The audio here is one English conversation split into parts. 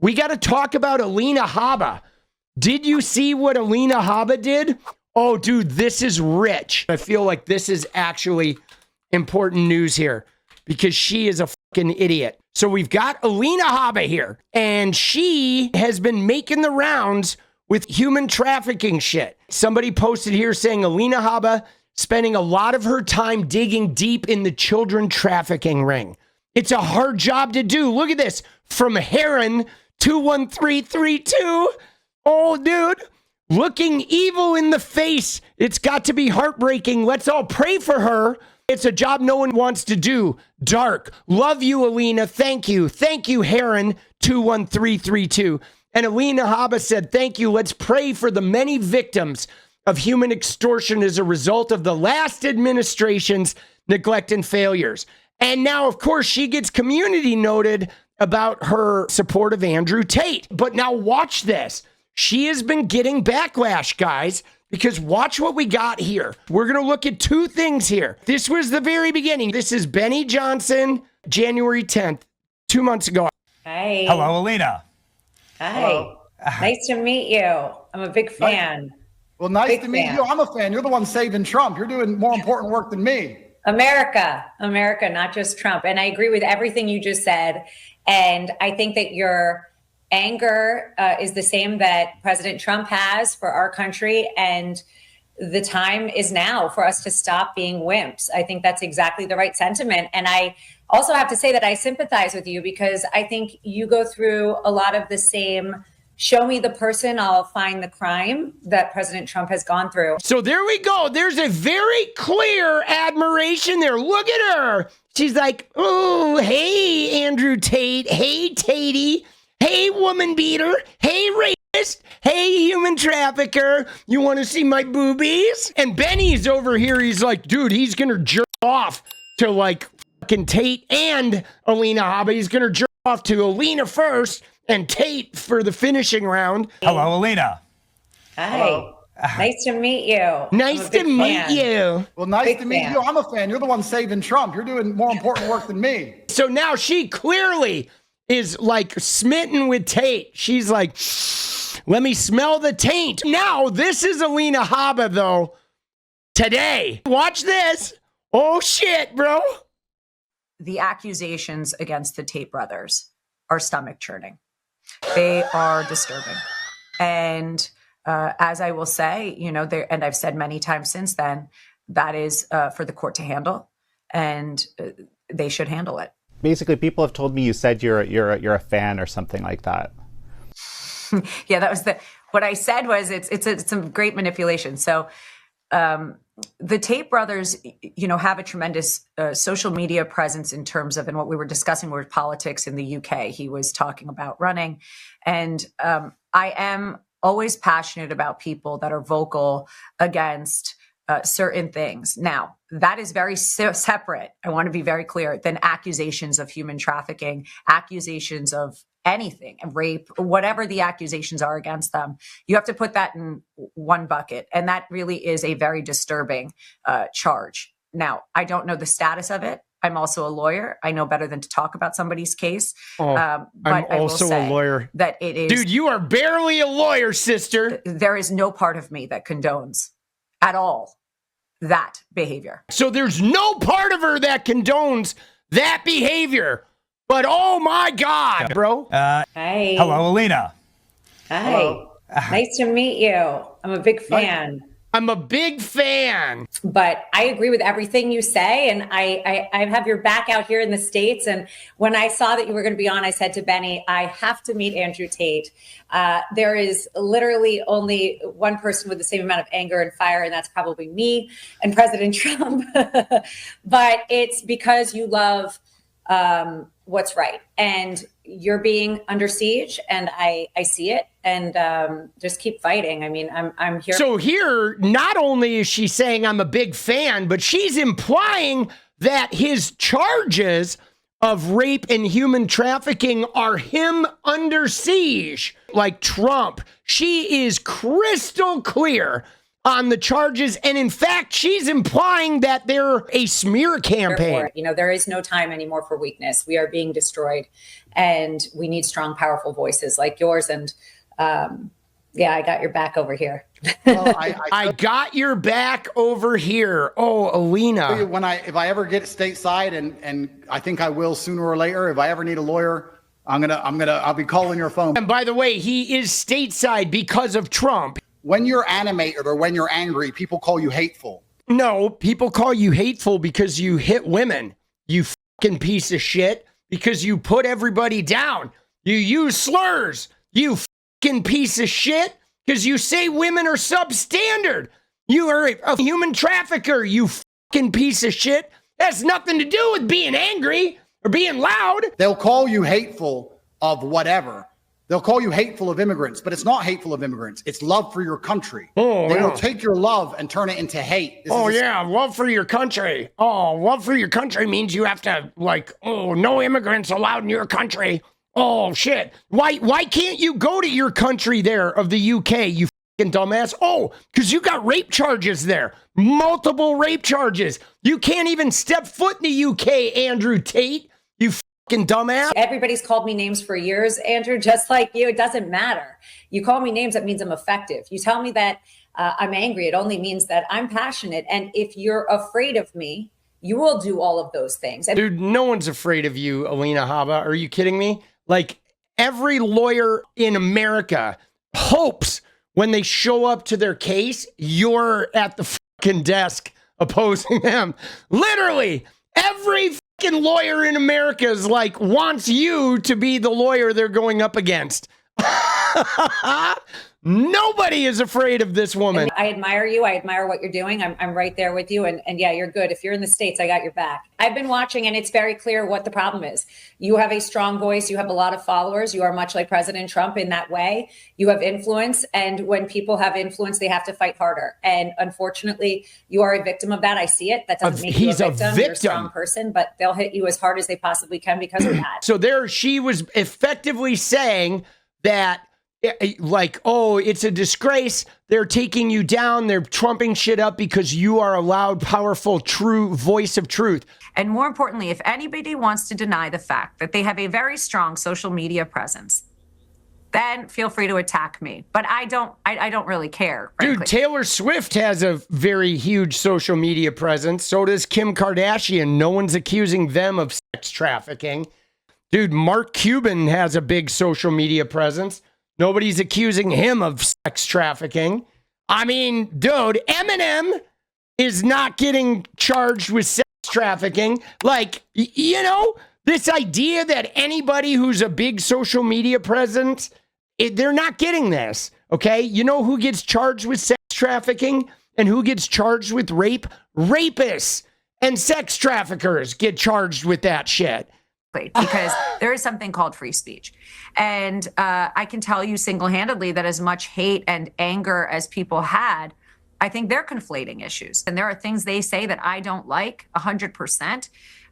We got to talk about Alina Habba. Did you see what Alina Habba did? Oh, dude, this is rich. I feel like this is actually important news here because she is a fucking idiot. So we've got Alina Habba here, and she has been making the rounds with human trafficking shit. Somebody posted here saying Alina Habba spending a lot of her time digging deep in the children trafficking ring. It's a hard job to do. Look at this. From Heron 21332. Oh, dude. Looking evil in the face. It's got to be heartbreaking. Let's all pray for her. It's a job no one wants to do. Dark. Love you, Alina. Thank you. Thank you, Heron 21332. And Alina Habba said, thank you. Let's pray for the many victims of human extortion as a result of the last administration's neglect and failures. And now, of course, she gets community noted about her support of Andrew Tate. But now watch this. She has been getting backlash, guys, because watch what we got here. We're going to look at two things here. This was the very beginning. This is Benny Johnson, January 10th, 2 months ago. Hey. Hello, Alina. Hi. Hello. Nice to meet you. I'm a big fan. Well, nice to meet you. I'm a fan. You're the one saving Trump. You're doing more important work than me. America, not just Trump. And I agree with everything you just said. And I think that your anger is the same that President Trump has for our country. And the time is now for us to stop being wimps. I think that's exactly the right sentiment. And I also have to say that I sympathize with you because I think you go through a lot of the same show me the person, I'll find the crime that President Trump has gone through. So there we go. There's a very clear admiration there. Look at her. She's like, oh, hey, Andrew Tate. Hey, Tatey. Hey, woman beater. Hey, rapist. Hey, human trafficker. You want to see my boobies? And Benny's over here. He's like, dude, he's going to jerk off to like fucking Tate and Alina Habba. He's going to jerk off to Alina first and Tate for the finishing round. Hello, Alina. Hi. Hello. Nice to meet you. Nice to meet you. Well, nice to meet you. I'm a fan. You're the one saving Trump. You're doing more important work than me. So now she clearly is like smitten with Tate. She's like, let me smell the taint. Now, this is Alina Habba, though, today. Watch this. Oh, shit, bro. The accusations against the Tate brothers are stomach churning. They are disturbing. And as I will say, you know, and I've said many times since then, that is for the court to handle, and they should handle it. Basically, people have told me you said you're a fan or something like that. Yeah, that was what I said was it's some great manipulation. So the Tate brothers, you know, have a tremendous social media presence in terms of, and what we were discussing were politics in the UK. He was talking about running. And I am always passionate about people that are vocal against certain things. Now, that is very separate, I want to be very clear, than accusations of human trafficking, accusations of anything, rape, whatever the accusations are against them. You have to put that in one bucket. And that really is a very disturbing charge. Now, I don't know the status of it. I'm also a lawyer. I know better than to talk about somebody's case. But I'm also a lawyer. That it is. Dude, you are barely a lawyer, sister. There is no part of me that condones at all that behavior. So there's no part of her that condones that behavior. But oh my God, bro. Hi. Hello, Alina. Hi. Hello. Nice to meet you. I'm a big fan. I'm a big fan. But I agree with everything you say. And I have your back out here in the States. And when I saw that you were going to be on, I said to Benny, I have to meet Andrew Tate. There is literally only one person with the same amount of anger and fire, and that's probably me and President Trump. But it's because you love what's right. And you're being under siege, and I see it. And just keep fighting. I mean, I'm here. So here, not only is she saying I'm a big fan, but she's implying that his charges of rape and human trafficking are him under siege, like Trump. She is crystal clear on the charges. And in fact, she's implying that they're a smear campaign. You know, there is no time anymore for weakness. We are being destroyed, and we need strong, powerful voices like yours. And yeah, I got your back over here. Well, I got your back over here. Oh, Alina. If I ever get stateside, and I think I will sooner or later, if I ever need a lawyer, I'll be calling your phone. And by the way, he is stateside because of Trump. When you're animated or when you're angry, people call you hateful. No, people call you hateful because you hit women. You fucking piece of shit. Because you put everybody down. You use slurs. You fucking piece of shit. Because you say women are substandard. You are a human trafficker. You fucking piece of shit. That has nothing to do with being angry or being loud. They'll call you hateful of whatever. They'll call you hateful of immigrants, but it's not hateful of immigrants. It's love for your country. Oh, they yeah. will take your love and turn it into hate. Love for your country. Oh, love for your country means you have to, like, oh, no immigrants allowed in your country. Oh, shit. Why can't you go to your country there of the UK, you fucking dumbass? Oh, because you got rape charges there. Multiple rape charges. You can't even step foot in the UK, Andrew Tate. You fucking dumbass. Everybody's called me names for years, Andrew, just like you. It doesn't matter. You call me names, that means I'm effective. You tell me that I'm angry, it only means that I'm passionate. And if you're afraid of me, you will do all of those things. Dude, no one's afraid of you, Alina Habba. Are you kidding me? Like, every lawyer in America hopes when they show up to their case, you're at the fucking desk opposing them. Literally, every fucking lawyer in America is like, wants you to be the lawyer they're going up against. Nobody is afraid of this woman. And I admire you. I admire what you're doing. I'm right there with you. And yeah, you're good. If you're in the States, I got your back. I've been watching, and it's very clear what the problem is. You have a strong voice. You have a lot of followers. You are much like President Trump in that way. You have influence. And when people have influence, they have to fight harder. And unfortunately, you are a victim of that. I see it. That doesn't make you a victim. You're a strong person, but they'll hit you as hard as they possibly can because of that. So there she was effectively saying that, like, oh, it's a disgrace. They're taking you down. They're trumping shit up because you are a loud, powerful, true voice of truth. And more importantly, if anybody wants to deny the fact that they have a very strong social media presence, then feel free to attack me. But I don't really care, frankly. Dude, Taylor Swift has a very huge social media presence. So does Kim Kardashian. No one's accusing them of sex trafficking. Dude, Mark Cuban has a big social media presence. Nobody's accusing him of sex trafficking. I mean, dude, Eminem is not getting charged with sex trafficking. Like, you know, this idea that anybody who's a big social media presence, they're not getting this, okay? You know who gets charged with sex trafficking and who gets charged with rape? Rapists and sex traffickers get charged with that shit. Because there is something called free speech. And I can tell you single-handedly that as much hate and anger as people had, I think they're conflating issues. And there are things they say that I don't like 100%.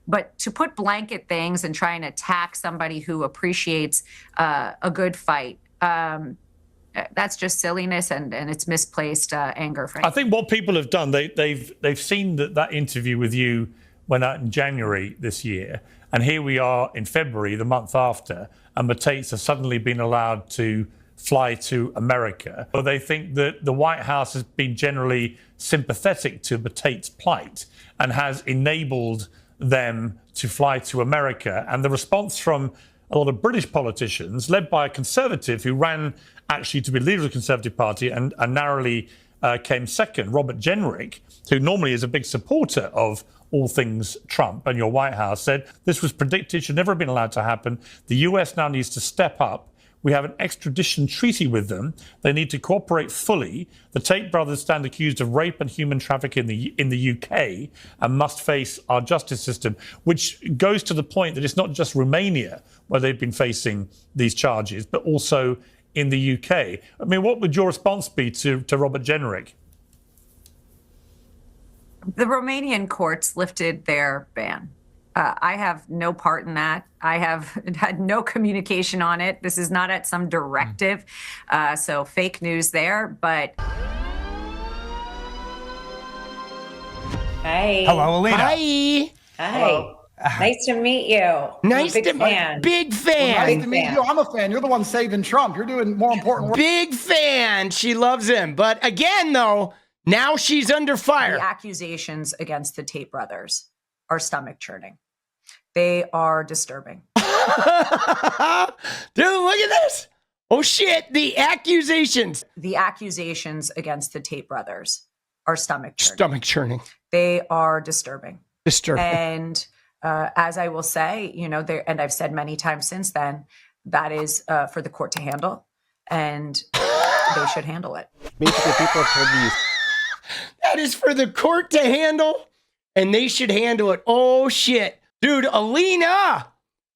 But to put blanket things and try and attack somebody who appreciates a good fight, that's just silliness and it's misplaced anger, frankly. I think what people have done, they've seen that interview with you went out in January this year. And here we are in February, the month after, and the Tates have suddenly been allowed to fly to America. So they think that the White House has been generally sympathetic to the Tates' plight and has enabled them to fly to America. And the response from a lot of British politicians, led by a Conservative who ran actually to be leader of the Conservative Party and narrowly came second, Robert Jenrick, who normally is a big supporter of all things Trump and your White House, said this was predicted, should never have been allowed to happen. The US now needs to step up. We have an extradition treaty with them. They need to cooperate fully. The Tate brothers stand accused of rape and human trafficking in the UK and must face our justice system, which goes to the point that it's not just Romania where they've been facing these charges, but also in the UK. I mean, what would your response be to Robert Jenrick? The Romanian courts lifted their ban. I have no part in that. I have had no communication on it. This is not at some directive. So fake news there, but Hi. Hello, Alina. Hi. Hi. Nice to meet you. Nice I'm a to big fan. Big fan. Nice to meet you. I'm a fan. You're the one saving Trump. You're doing more important work. Big fan. She loves him. But again, though, now she's under fire. The accusations against the Tate brothers are stomach churning. They are disturbing. Dude, look at this. Oh, shit. The accusations. The accusations against the Tate brothers are stomach churning. Stomach churning. They are disturbing. Disturbing. And as I will say, you know, and I've said many times since then, that is for the court to handle, and they should handle it. Basically, people have told me That is for the court to handle, and they should handle it. Oh, shit. Dude, Alina.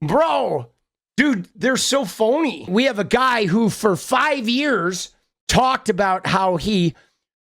Bro. Dude, they're so phony. We have a guy who for 5 years talked about how he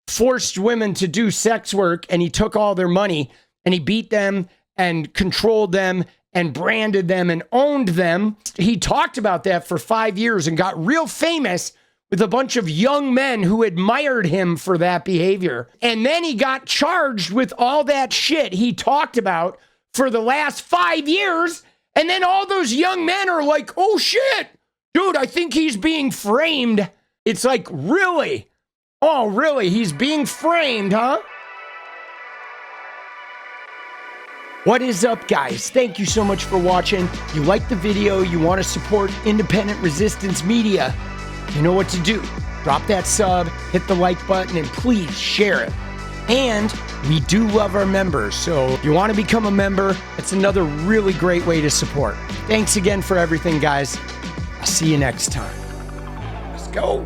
forced women to do sex work, and he took all their money and he beat them and controlled them and branded them and owned them. He talked about that for 5 years and got real famous with a bunch of young men who admired him for that behavior. And then he got charged with all that shit he talked about for the last 5 years. And then all those young men are like, oh shit, dude, I think he's being framed. It's like, really? Oh, really? He's being framed, huh? What is up, guys? Thank you so much for watching. If you like the video, you want to support independent resistance media, you know what to do. Drop that sub, hit the like button, and please share it. And we do love our members, so if you want to become a member, it's another really great way to support. Thanks again for everything, guys. I'll see you next time. Let's go.